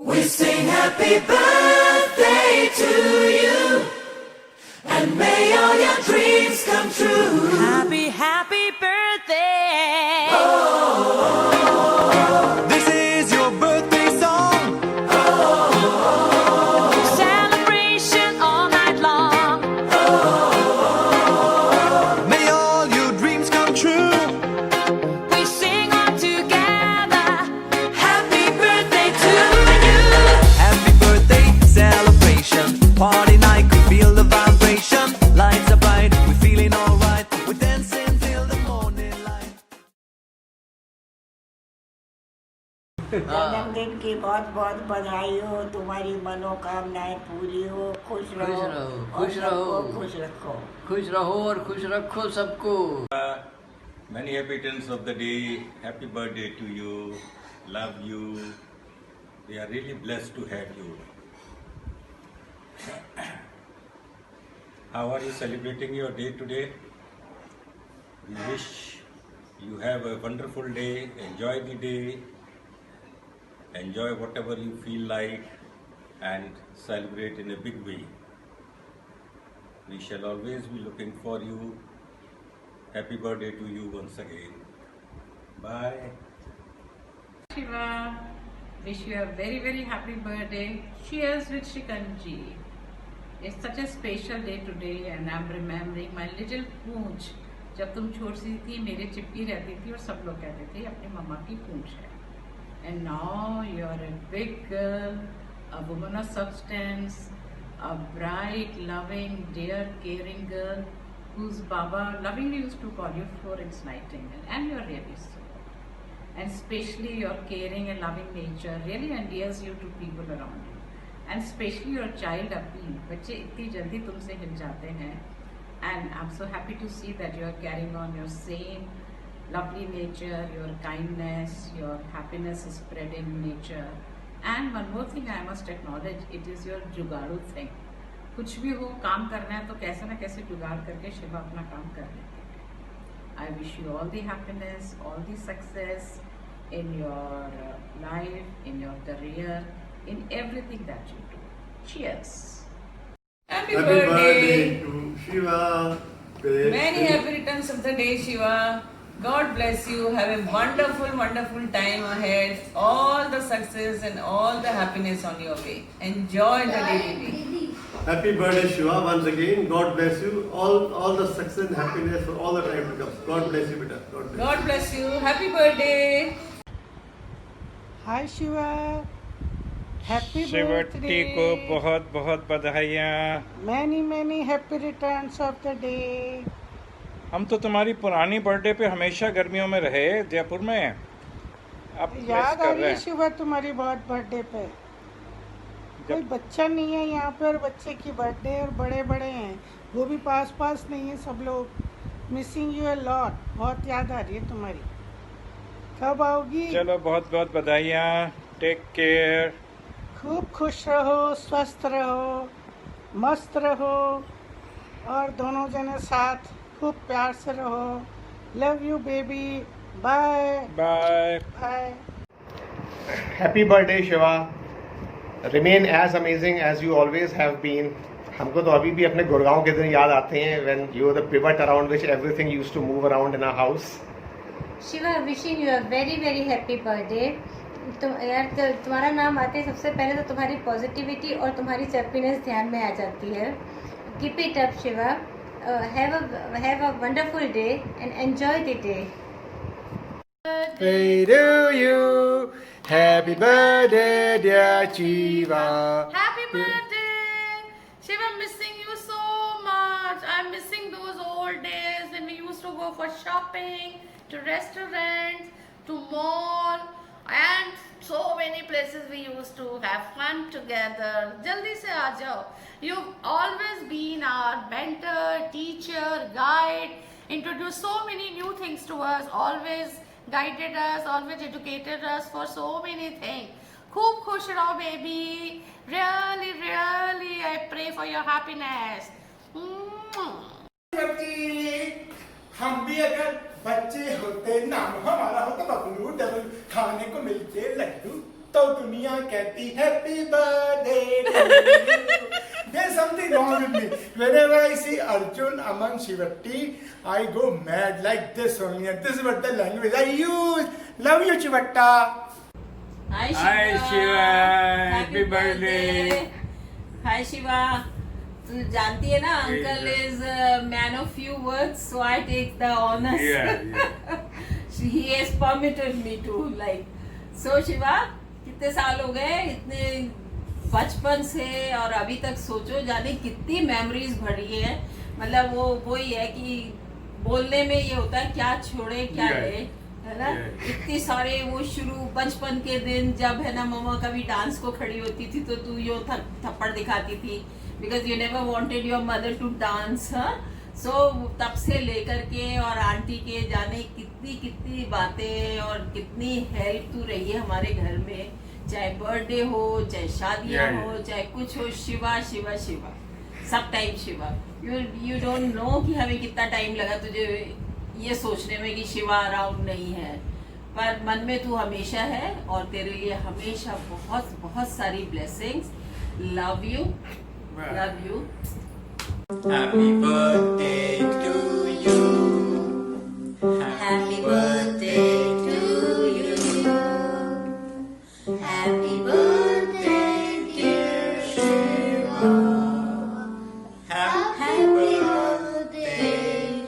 We sing happy birthday to you, and may all your dreams come true. Happy, happy birthday. This is your birthday song. Celebration all night long. May all your dreams come true. We sing all together. Happy birthday to you. Happy birthday celebration. Party night, could feel the vibration. Lights are bright, we're feeling alright. We're dancing till the morning light. जन्मदिन की बहुत बहुत बधाई हो, तुम्हारी मनोकामनाएं पूरी हो, खुश रहो खुश और रहो। सबको खुश रखो। खुश रहो और खुश रखो सबको। Many happy returns of the day. Happy birthday to you. Love you. We are really blessed to have you. How are you celebrating your day today? We wish you have a wonderful day. Enjoy the day. Enjoy whatever you feel like and celebrate in a big way. We shall always be looking for you. Happy birthday to you once again. Bye. Shiva, wish you a very very happy birthday. Cheers with Shikanji. It's such a special day today and I'm remembering my little पूंछ. जब तुम छोटी थी मेरे चिपकी रहती थी और सब लोग कहते थे अपनी मम्मा की पूंछ है. And now you're a big girl, a woman of substance, a bright, loving, dear, caring girl whose Baba lovingly used to call you Florence Nightingale, and you're really so. And especially your caring and loving nature really endears you to people around you. And especially your child appeal, बच्चे इतनी जल्दी तुमसे हिल जाते हैं. And I'm so happy to see that you're carrying on your same lovely nature, your kindness, your happiness is spread in nature. And one more thing I must acknowledge, it is your जुगाड़ू thing. कुछ भी हो काम करना है तो कैसे ना कैसे जुगाड़ करके शिवा अपना काम कर लेते हैं. I wish you all the happiness, all the success in your life, in your career, in everything that you do. Cheers. Happy birthday to Shiva. Many happy returns of the day, Shiva. God bless you. Have a wonderful, wonderful time ahead. All the success and all the happiness on your way. Enjoy the day. Happy birthday, Shiva. Once again, God bless you. All the success and happiness for all the time to come. God bless you, beta. God bless you. God bless you. Happy birthday. Hi Shiva, happy शिवट्टी को बहुत बहुत बधाइयाँ। Many many happy returns of the day. हम तो तुम्हारी पुरानी birthday पे हमेशा गर्मियों में रहे जयपुर में, अब मिस याद आ कर रही रहे है हैं। शिवा तुम्हारी बहुत बर्थडे पे। कोई बच्चा नहीं है यहाँ पे और बच्चे की बर्थडे और बड़े बड़े हैं, वो भी पास पास नहीं है सब लोग। मिसिंग यू अ लॉट, बहुत याद आ रही है तुम्हारी। कब आओगी? चलो बहुत बहुत बधाइयाँ, टेक केयर। खूब खुश रहो, स्वस्थ रहो, मस्त रहो और दोनों जने साथ खूब प्यार से रहो। Love you baby, bye bye bye. Happy birthday, Shiva. Remain as amazing as you always have been. हमको तो अभी भी अपने गुड़गांव के दिन याद आते हैं when you were the pivot around which everything used to move around in our house. Shiva, wishing you a very very happy birthday. तुम यार तुम्हारा नाम आते ही सबसे पहले तो तुम्हारी पॉजिटिविटी और तुम्हारी चैप्पीनेस ध्यान में आ जाती है। Keep it up Shiva, have a wonderful day and enjoy the day. Hey to you, happy birthday dear Shiva. Happy birthday. Shiva, missing you so much. I'm missing those old days when we used to go for shopping, to restaurants, to mall, and so many places we used to have fun together. Jaldi se aa jao. You've always been our mentor, teacher, guide, introduced so many new things to us, always guided us, always educated us for so many things. Khoob khush raho baby. Really, really, I pray for your happiness. हम भी अगर बच्चे होते, नाम हमारा होता Bablu, double खाने को मिलते लड्डू। तो दुनिया कहती happy birthday. There's something wrong with me. Whenever I see Arjun among Shivatti, I go mad like this only. And this is what the language I use. Love you, Chivatta. Hi Shiva, happy birthday. Hi Shiva. तू जानती है ना uncle is man of few words so I take the honours he has permitted me to like so Shiva कितने साल हो गए इतने बचपन से और अभी तक सोचो जाने कितनी मेमोरीज भरी है मतलब वो ही है कि बोलने में ये होता है क्या छोड़े क्या ले है ना इतनी सारे वो शुरू बचपन के दिन जब है ना मम्मा कभी डांस को खड़ी होती थी तो तू यो थप्पड़ दिखाती थी because you never wanted your mother to dance so तब से लेकर के और आंटी के जाने कितनी कितनी बातें और कितनी हेल्प तू रही है हमारे घर में चाहे बर्थडे हो चाहे शादियां हो चाहे कुछ हो शिवा शिवा शिवा सब time Shiva you don't know कि हमें कितना टाइम लगा तुझे ये सोचने में कि शिवा अराउंड नहीं है पर मन में तू हमेशा है और तेरे लिए हमेशा बहुत बहुत सारी blessings love you Happy birthday to you. Happy birthday to you. Happy birthday, dear Shiva. Happy birthday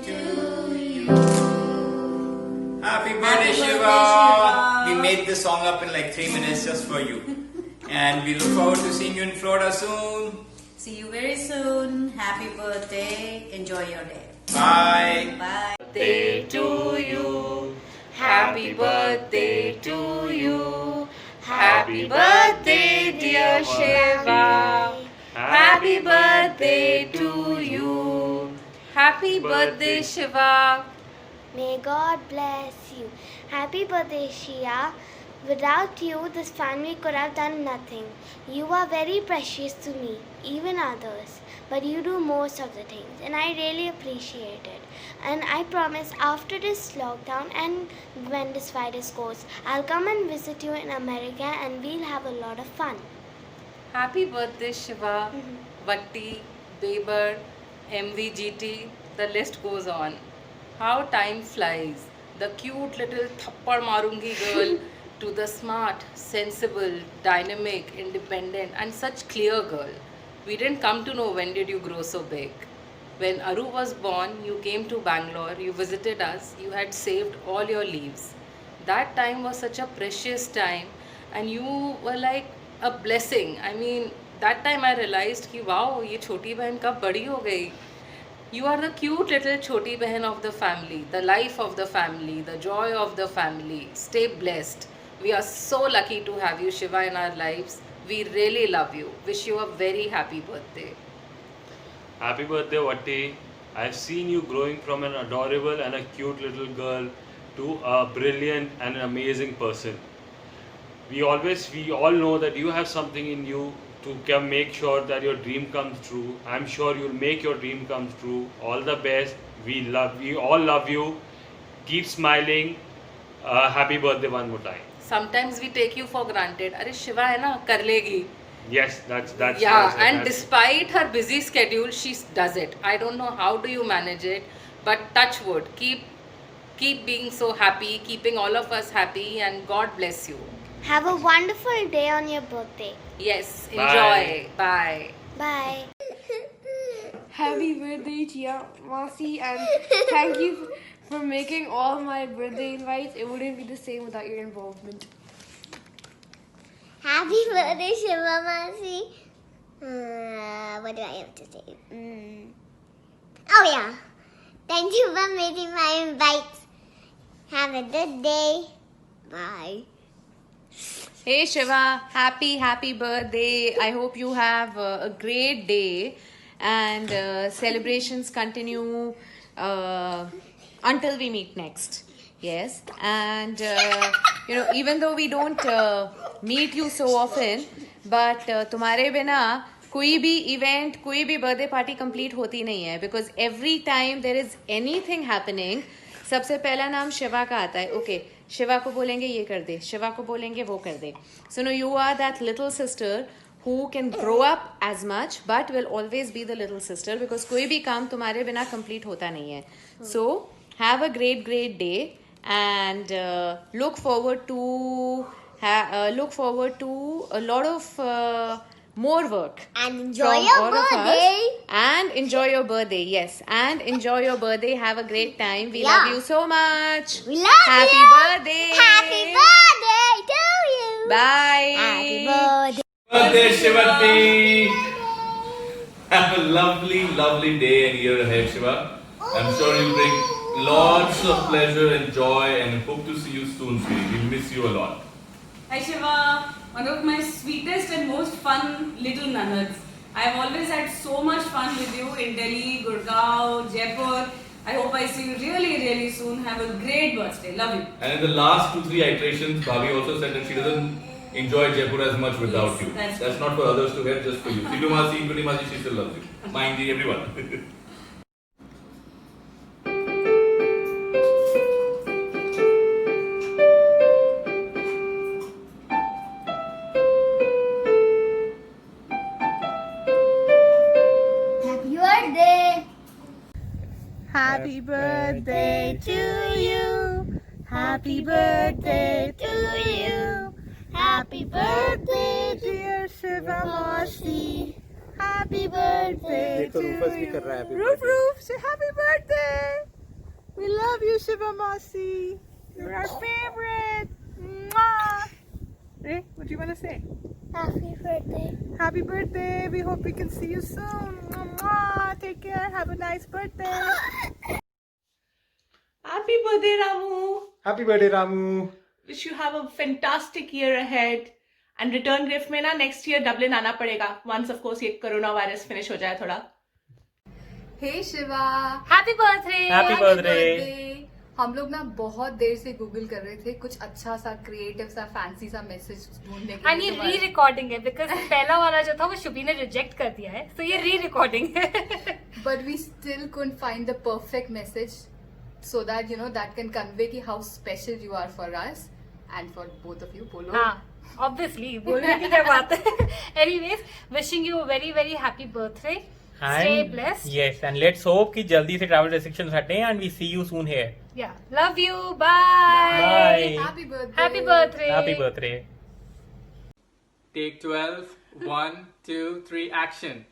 to you. Happy birthday, Shiva. We made this song up in like 3 minutes just for you. And we look forward to seeing you in Florida soon. See you very soon. Happy birthday. Enjoy your day. Bye. Bye. Birthday to you. Happy birthday to you. Happy birthday, dear Shiva. Happy birthday to you. Happy birthday, Shiva. May God bless you. Happy birthday, Shia. Without you, this family could have done nothing. You are very precious to me, even others. But you do most of the things, and I really appreciate it. And I promise after this lockdown and when this virus goes, I'll come and visit you in America and we'll have a lot of fun. Happy birthday, Shiva. Vatti, Baber, MVGT, the list goes on. How time flies. The cute little thappad marungi girl to the smart, sensible, dynamic, independent and such clear girl. We didn't come to know when did you grow so big. When Aru was born, you came to Bangalore, you visited us, you had saved all your leaves. That time was such a precious time and you were like a blessing. I mean, that time I realized कि wow, ये छोटी बहन कब बड़ी हो गई. You are the cute little choti behan of the family, the life of the family, the joy of the family. Stay blessed. We are so lucky to have you, Shiva, in our lives. We really love you. Wish you a very happy birthday. Happy birthday, Vatti. I've seen you growing from an adorable and a cute little girl to a brilliant and an amazing person. We all know that you have something in you to make sure that your dream comes true. I'm sure you'll make your dream come true. All the best. We all love you. Keep smiling. Happy birthday one more time. Sometimes we take you for granted. अरे शिवा है ना कर लेगी. Yes, that's yeah. And despite her busy schedule, she does it. I don't know how do you manage it, but touch wood. Keep being so happy, keeping all of us happy, and God bless you. Have a wonderful day on your birthday. Yes, enjoy. Bye. Bye. Happy birthday, Chia Masi, and thank you for making all my birthday invites. It wouldn't be the same without your involvement. Happy birthday, Shiva Masi. What do I have to say? Oh yeah. Thank you for making my invites. Have a good day. Bye. Hey Shiva, happy birthday. I hope you have a great day and celebrations continue until we meet next. Yes, and even though we don't meet you so often, but तुम्हारे बिना कोई भी event, कोई भी birthday party complete होती नहीं है, because every time there is anything happening, सबसे पहला नाम शिवा का आता है. Okay, शिवा को बोलेंगे ये कर दे, शिवा को बोलेंगे वो कर दे. So no, you are that little sister who can grow up as much but will always be the little sister because कोई भी काम तुम्हारे बिना complete होता नहीं है. So have a great day and look forward to a lot of more work And enjoy from your all of us. birthday. And enjoy your birthday. Yes, and enjoy your birthday. Have a great time. We Yeah. love you so much. We love Happy you. birthday. Happy birthday to you. Bye. Happy birthday. Birthday, Shivati! Have a lovely, lovely day and year ahead, Shiva. I'm sure you'll bring lots of pleasure and joy and hope to see you soon, sweetie. We'll miss you a lot. Hi Shiva, one of my sweetest and most fun little nanads. I have always had so much fun with you in Delhi, Gurgaon, Jaipur. I hope I see you really, really soon. Have a great birthday. Love you. And in the last 2-3 iterations, Bhabhi also said that she doesn't enjoy Jaipur as much without you. That's not for others to hear, just for you. Situ Masi, Gudi Masi, she still loves you. Mind you, everyone. Happy birthday. Happy birthday to you. Happy birthday to you. Happy birthday, dear Shiva Masi. Happy birthday to you. Roof, say happy birthday. We love you, Shiva Masi. You're our favorite. Mwah. Ray, what do you want to say? Happy birthday. Happy birthday. We hope we can see you soon. Mwah. Take care. Have a nice birthday. Happy birthday, Ramu. Happy birthday, Ramu. Wish you have a fantastic year ahead. And return gift में ना next year Dublin आना पड़ेगा. Once of course ये corona virus finish हो जाए थोड़ा. Hey Shiva. Happy birthday. Happy birthday. हम लोग ना बहुत देर से गूगल कर रहे थे कुछ अच्छा सा क्रिएटिव सा फैंसी सा मैसेज ढूंढने के एंड ये री रिकॉर्डिंग है बिकॉज पहला वाला जो था वो शुभी ने रिजेक्ट कर दिया है तो ये री रिकॉर्डिंग है but we still couldn't find the perfect message so that you know that can convey कि how special you are for us and for both of you. बोलो. हाँ ऑब्वियसली बोलने की क्या बात है. Anyways wishing you very very happy birthday. Stay blessed. Yes, and let's hope कि जल्दी से travel restrictions हटें and we see you soon here. Yeah, love you. Bye. Bye. Happy birthday. Happy birthday. Happy birthday. Take 12. 1, 2, 3, action.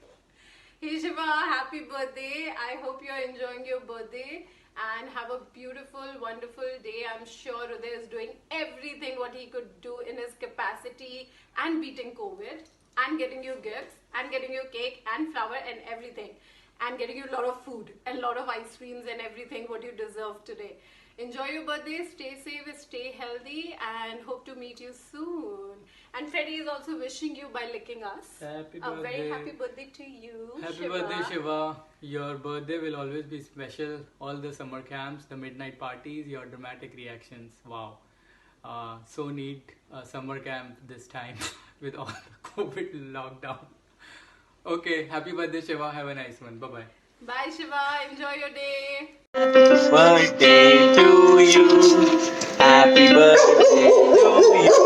Hey Shiva, happy birthday. I hope you're enjoying your birthday and have a beautiful, wonderful day. I'm sure Uday is doing everything what he could do in his capacity and beating COVID and getting you gifts and getting you cake and flower and everything and getting you a lot of food and a lot of ice creams and everything what you deserve today. Enjoy your birthday, stay safe, stay healthy and hope to meet you soon. And Freddie is also wishing you by licking us. Happy A very birthday. happy birthday to you, Happy Shiva. birthday, Shiva. Your birthday will always be special. All the summer camps, the midnight parties, your dramatic reactions. Wow. So need a summer camp this time with all the COVID lockdown. Okay, happy birthday, Shiva. Have a nice one. Bye-bye. Bye Shiva, enjoy your day. Birthday to you. Happy birthday to you.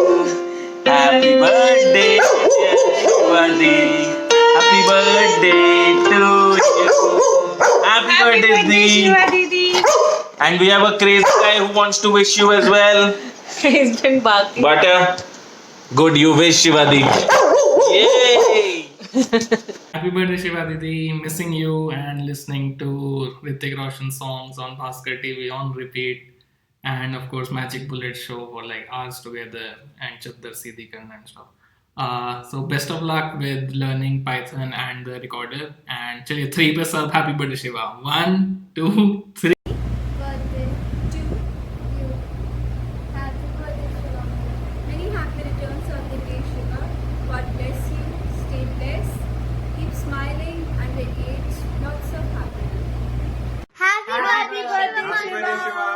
Happy birthday, dear Shivadi. Happy birthday to you. Happy birthday, Didi. And we have a crazy guy who wants to wish you as well. He's been barking. Butter. Good, you wish Shivadi. Yay! Happy birthday Shiva Didi, missing you and listening to Hrithik Roshan songs on Bhaskar TV on repeat and of course Magic Bullet show for like hours together and Chadar Seedhi Karna and stuff. So best of luck with learning Python and the recorder and chaliye 3 pe sab happy birthday Shiva. 1, 2, 3. Birthday to you. Happy birthday Shiva. Many happy returns on the day Shiva. God bless you. Stay blessed. Keep smiling and the age lots of happiness. Happy birthday, Shiva.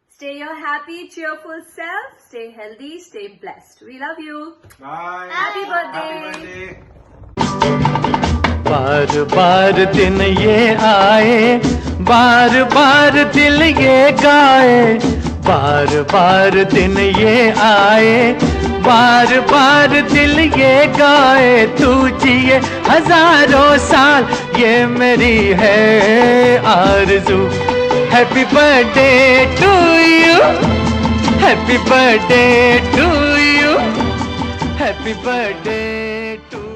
Stay your happy, cheerful self. Stay healthy. Stay blessed. We love you. Bye. Happy birthday. बार बार दिन ये आए, बार बार दिल ये गाए, बार बार दिन ये आए, बार बार दिल ये गाए, तू जिए हजारों साल ये मेरी है आरज़ू। Happy birthday to you, happy birthday to you, happy birthday to